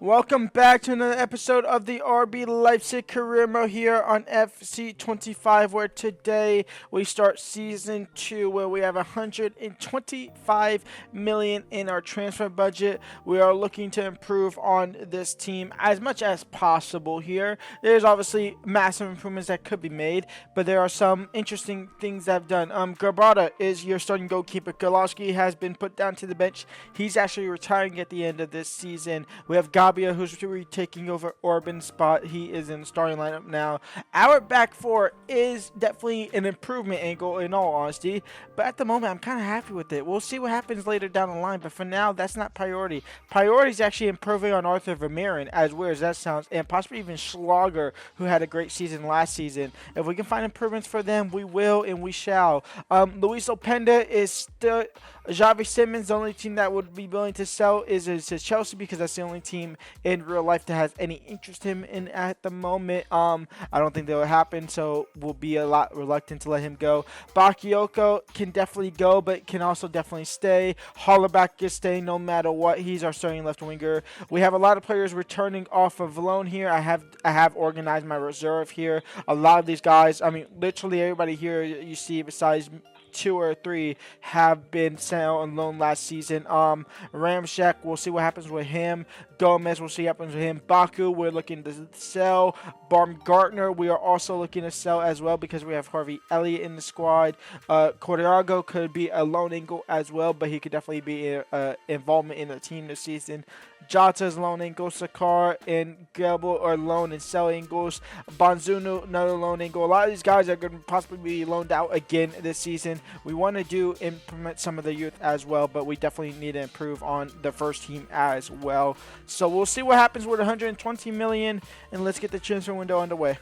Welcome back to another episode of the RB Leipzig career mode here on FC25, where today we start season 2, where we have 125 million in our transfer budget. We are looking to improve on this team as much as possible here. There's obviously massive improvements that could be made, but there are some interesting things I've done. Grabada is your starting goalkeeper. Golowski has been put down to the bench. He's actually retiring at the end of this season. We have Gabia, who's taking over Orban's spot. He is in the starting lineup now. Our back four is definitely an improvement angle, in all honesty, but at the moment I'm kind of happy with it. We'll see what happens later down the line, but for now that's not priority. Priority is actually improving on Arthur Vermeeren, as weird as that sounds, and possibly even Schlager, who had a great season last season. If we can find improvements for them, we will and we shall. Luis Openda is still... Xavi Simons, the only team that would be willing to sell is Chelsea, because that's the only team in real life that has any interest in him at the moment. I don't think that will happen, so we'll be a lot reluctant to let him go. Bakayoko can definitely go, but can also definitely stay. Hollerback can stay no matter what. He's our starting left winger. We have a lot of players returning off of loan here. I have organized my reserve here. A lot of these guys, I mean, literally everybody here you see besides 2 or 3 have been sent on loan last season. Ramshak, we'll see what happens with him. Gomez, we'll see what happens with him. Baku, we're looking to sell. Baumgartner, we are also looking to sell as well, because we have Harvey Elliott in the squad. Cordiago could be a loan angle as well, but he could definitely be involvement in the team this season. Jota's loan angle. Sakar and Gebel are loan and sell angles. Banzunu, another loan angle. A lot of these guys are going to possibly be loaned out again this season. We want to implement some of the youth as well, but we definitely need to improve on the first team as well. So we'll see what happens with 120 million, and let's get the transfer window underway.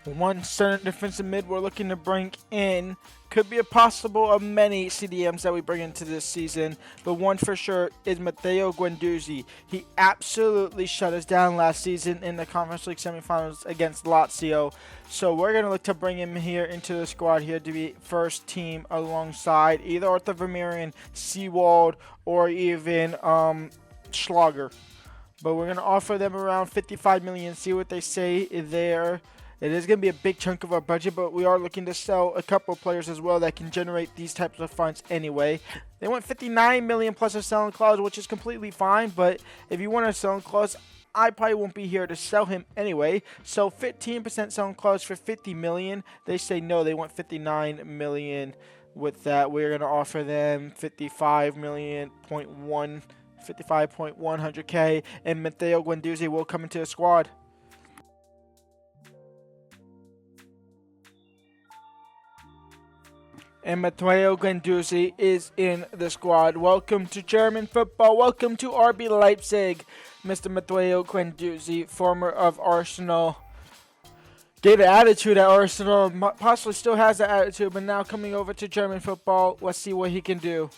One center defensive mid we're looking to bring in. Could be a possible of many CDMs that we bring into this season, but one for sure is Matteo Guendouzi. He absolutely shut us down last season in the Conference League semifinals against Lazio. So we're going to look to bring him here into the squad here to be first team alongside either Arthur Vermeeren, Seawald, or even Schlager. But we're going to offer them around 55 million, see what they say there. It is going to be a big chunk of our budget, but we are looking to sell a couple of players as well that can generate these types of funds anyway. They want 59 million plus a selling clause, which is completely fine, but if you want a selling clause, I probably won't be here to sell him anyway. So 15% selling clause for 50 million. They say no, they want 59 million. With that, we're going to offer them 55.100k, and Matteo Guendouzi will come into the squad. And Matteo Guendouzi is in the squad. Welcome to German football. Welcome to RB Leipzig, Mr. Matteo Guendouzi, former of Arsenal. Gave an attitude at Arsenal, possibly still has that attitude, but now coming over to German football, let's see what he can do.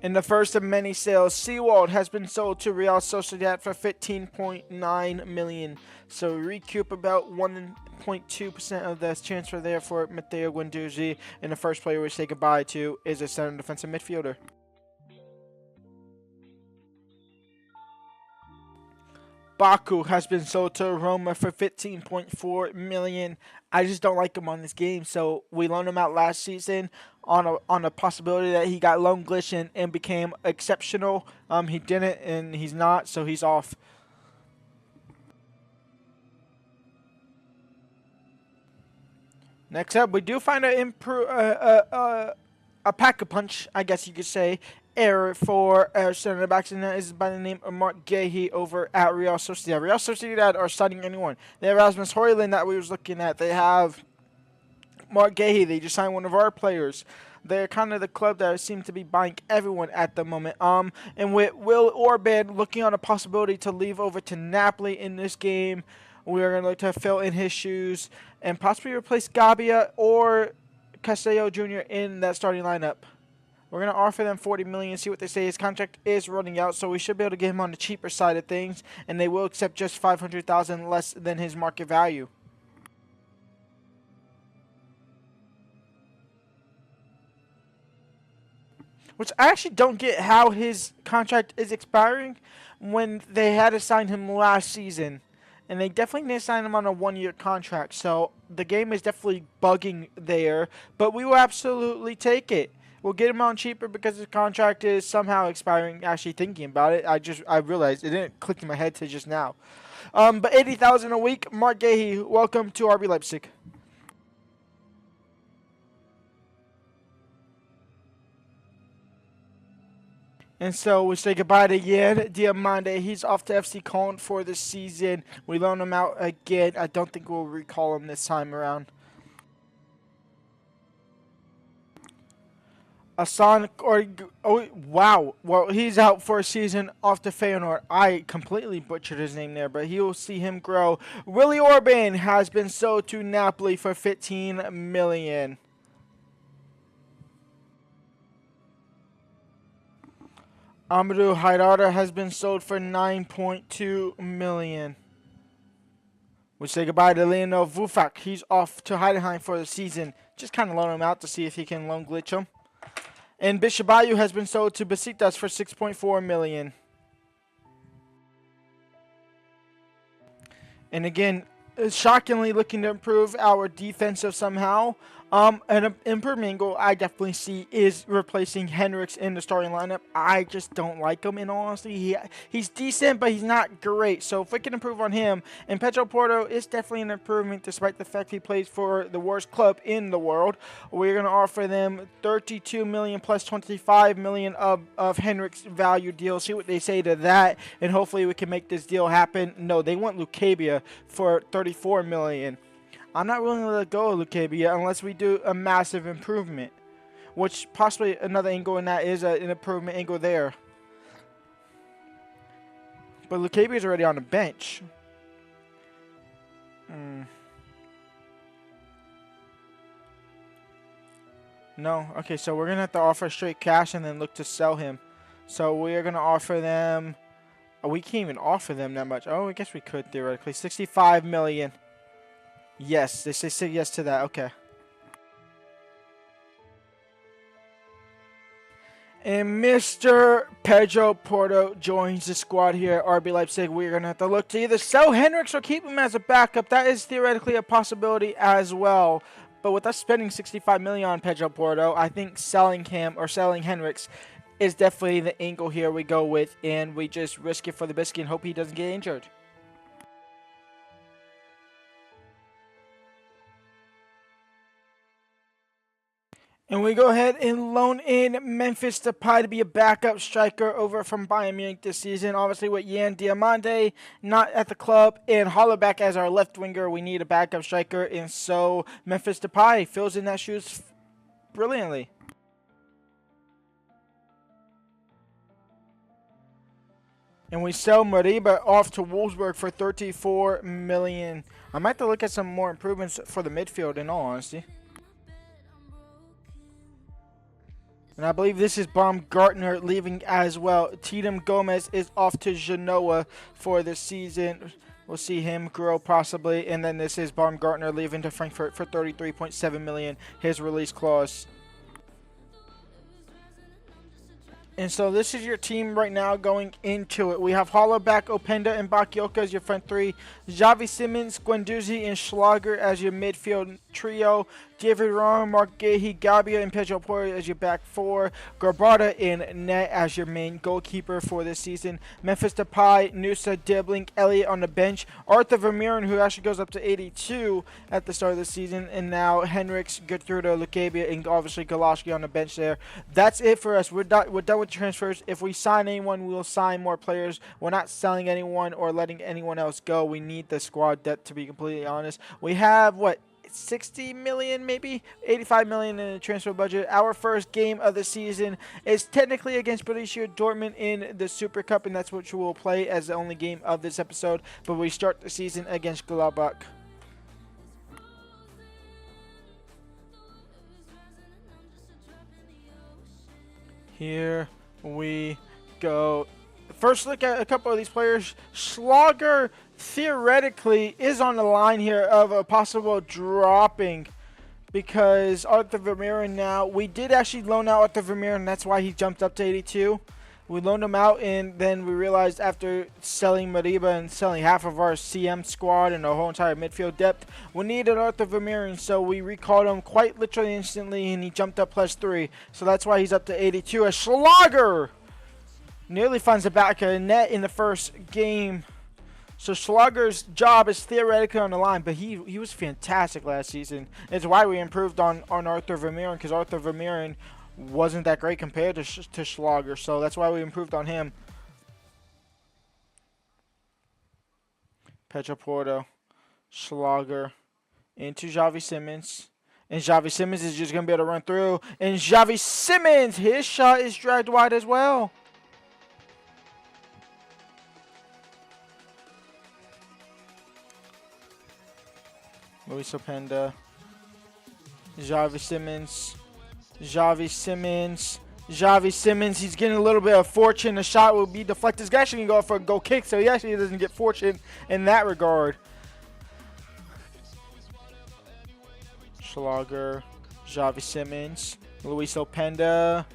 In the first of many sales, Seawald has been sold to Real Sociedad for 15.9 million. So we recoup about 1.2% of this transfer there for Matteo Guendouzi. And the first player we say goodbye to is a center defensive midfielder. Baku has been sold to Roma for 15.4 million. I just don't like him on this game, so we loaned him out last season on a possibility that he got loan glitch and became exceptional. He didn't, and he's not, so he's off. Next up, we do find a pack-a-punch, I guess you could say, error for our center backs, and that is by the name of Mark Gahey over at Real Sociedad. Real Sociedad are starting anyone. They have Rasmus Højlund that we was looking at. They have Mark Gahey. They just signed one of our players. They're kind of the club that seems to be buying everyone at the moment. And with Will Orban looking on a possibility to leave over to Napoli in this game, we are going to look to fill in his shoes and possibly replace Gabia or Castello Jr. in that starting lineup. We're going to offer them 40 million, see what they say. His contract is running out, so we should be able to get him on the cheaper side of things, and they will accept just 500,000 less than his market value. which I actually don't get how his contract is expiring when they had to sign him last season. And they definitely didn't sign him on a one-year contract. So the game is definitely bugging there. But we will absolutely take it. We'll get him on cheaper because his contract is somehow expiring. Actually thinking about it, I realized it didn't click in my head to just now. But 80,000 a week. Mark Gahey, welcome to RB Leipzig. And so we say goodbye to Yan Diamande. He's off to FC Cologne for the season. We loan him out again. I don't think we'll recall him this time around. Asan, oh wow. Well, he's out for a season off to Feyenoord. I completely butchered his name there, but he will see him grow. Willy Orban has been sold to Napoli for 15 million. Amadou Haidara has been sold for 9.2 million. We say goodbye to Lionel Vufak. He's off to Heidenheim for the season. Just kind of loan him out to see if he can loan glitch him. And Bishabayu has been sold to Besiktas for 6.4 million. And again, shockingly looking to improve our defensive somehow. An improvement goal I definitely see is replacing Hendricks in the starting lineup. I just don't like him, in all honesty. He's decent, but he's not great. So if we can improve on him, and Pedro Porto is definitely an improvement despite the fact he plays for the worst club in the world. We're going to offer them 32 million plus 25 million of Hendricks value deal. See what they say to that, and hopefully we can make this deal happen. No, they want Lucabia for 34 million. I'm not willing to let go of Lucabia unless we do a massive improvement. Which possibly another angle in that is an improvement angle there. But Lucabia is already on the bench. No? Okay, so we're going to have to offer straight cash and then look to sell him. So we're going to offer them... Oh, we can't even offer them that much. Oh, I guess we could theoretically. 65 million. Yes, they say yes to that. Okay. And Mr. Pedro Porto joins the squad here at RB Leipzig. We're going to have to look to either sell Hendricks or keep him as a backup. That is theoretically a possibility as well. But with us spending 65 million on Pedro Porto, I think selling him or selling Hendricks is definitely the angle here we go with. And we just risk it for the biscuit and hope he doesn't get injured. And we go ahead and loan in Memphis Depay to be a backup striker over from Bayern Munich this season. Obviously with Yan Diamande not at the club and Hollerback as our left winger, we need a backup striker. And so Memphis Depay fills in that shoes brilliantly. And we sell Mariba off to Wolfsburg for 34 million. I might have to look at some more improvements for the midfield in all honesty. And I believe this is Baumgartner leaving as well. Tidem Gomez is off to Genoa for the season. We'll see him grow possibly. And then this is Baumgartner leaving to Frankfurt for 33.7 million, his release clause. And so this is your team right now going into it. We have Hollerback, Openda, and Bakayoko as your front three. Xavi Simons, Guendouzi, and Schlager as your midfield trio. David Ron, Mark Gahey, Gabia, and Pedro Porto as your back four. Garbata in net as your main goalkeeper for this season. Memphis Depay, Nusa, Dibbling, Elliott on the bench. Arthur Vermeeren, who actually goes up to 82 at the start of the season. And now Hendricks, Gertrude, Lucabia, and obviously Galaski on the bench there. That's it for us. We're done with transfers. If we sign anyone, we'll sign more players. We're not selling anyone or letting anyone else go. We need the squad depth, to be completely honest. We have, what, 60 million, maybe 85 million in the transfer budget. Our first game of the season is technically against Borussia Dortmund in the Super Cup, and that's what we will play as the only game of this episode. But we start the season against Gladbach. Here we go. First look at a couple of these players. Schlager theoretically is on the line here of a possible dropping. because Arthur Vermeeren now, we did actually loan out Arthur Vermeeren, that's why he jumped up to 82. We loaned him out, and then we realized after selling Mariba and selling half of our CM squad and our whole entire midfield depth, we needed Arthur Vermeeren, so we recalled him quite literally instantly, and he jumped up +3. So that's why he's up to 82. As Schlager nearly finds the back of the net in the first game. So Schlager's job is theoretically on the line, but he was fantastic last season. It's why we improved on Arthur Vermeeren, because Arthur Vermeeren wasn't that great compared to Schlager, so that's why we improved on him. Pedro Porto, Schlager, into Xavi Simons, and Xavi Simons is just going to be able to run through, and Xavi Simons, his shot is dragged wide as well. Luis Openda, Xavi Simons, Xavi Simons, he's getting a little bit of fortune. The shot will be deflected. He's actually going to go for a goal kick, so he actually doesn't get fortune in that regard. Schlager, Xavi Simons, Luis Openda,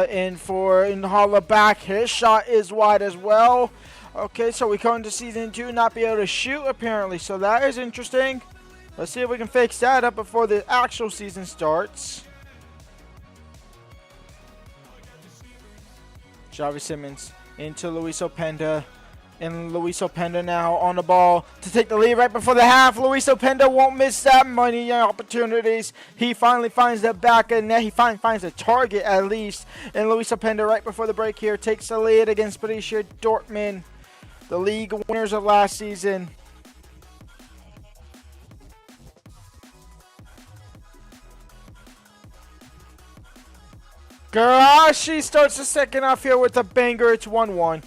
in for Inhala back. His shot is wide as well. Okay, so we come into season 2 not be able to shoot apparently, so that is interesting. Let's see if we can fix that up before the actual season starts. Xavi Simons into Luis Openda. And Luis Openda now on the ball to take the lead right before the half. Luis Openda won't miss that many opportunities. He finally finds the back of net. He finally finds a target at least. And Luis Openda right before the break here takes the lead against Borussia Dortmund, the league winners of last season. Garashi starts the second half here with a banger. It's 1-1.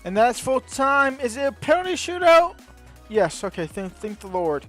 And that's full time. Is it a penalty shootout? Yes, okay, thank the Lord.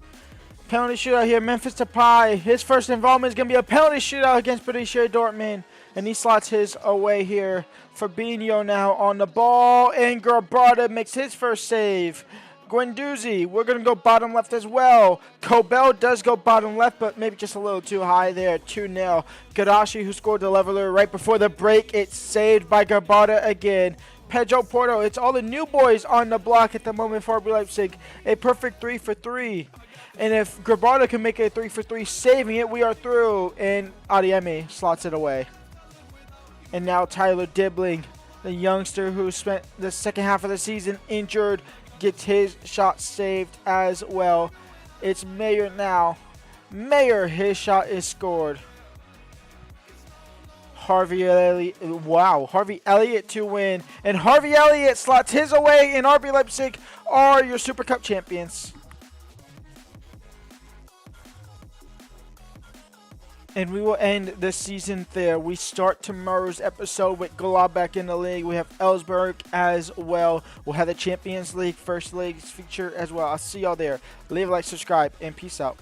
Penalty shootout here. Memphis Depay. His first involvement is going to be a penalty shootout against Borussia Dortmund. And he slots his away here. Fabinho now on the ball. And Grabada makes his first save. Guendouzi, we're going to go bottom left as well. Kobel does go bottom left, but maybe just a little too high there. 2-0. Gadashi, who scored the leveler right before the break. It's saved by Grabada again. Pedro Porto, it's all the new boys on the block at the moment for RB Leipzig. A perfect 3 for 3. And if Grabada can make a 3 for 3, saving it, we are through. And Adiemi slots it away. And now Tyler Dibling, the youngster who spent the second half of the season injured, gets his shot saved as well. It's Mayer now. Mayer, his shot is scored. Harvey Elliott, wow, Harvey Elliott to win. And Harvey Elliott slots his away, and RB Leipzig are your Super Cup champions. And we will end the season there. We start tomorrow's episode with Gladbach in the league. We have Ellsberg as well. We'll have the Champions League first league feature as well. I'll see y'all there. Leave a like, subscribe, and peace out.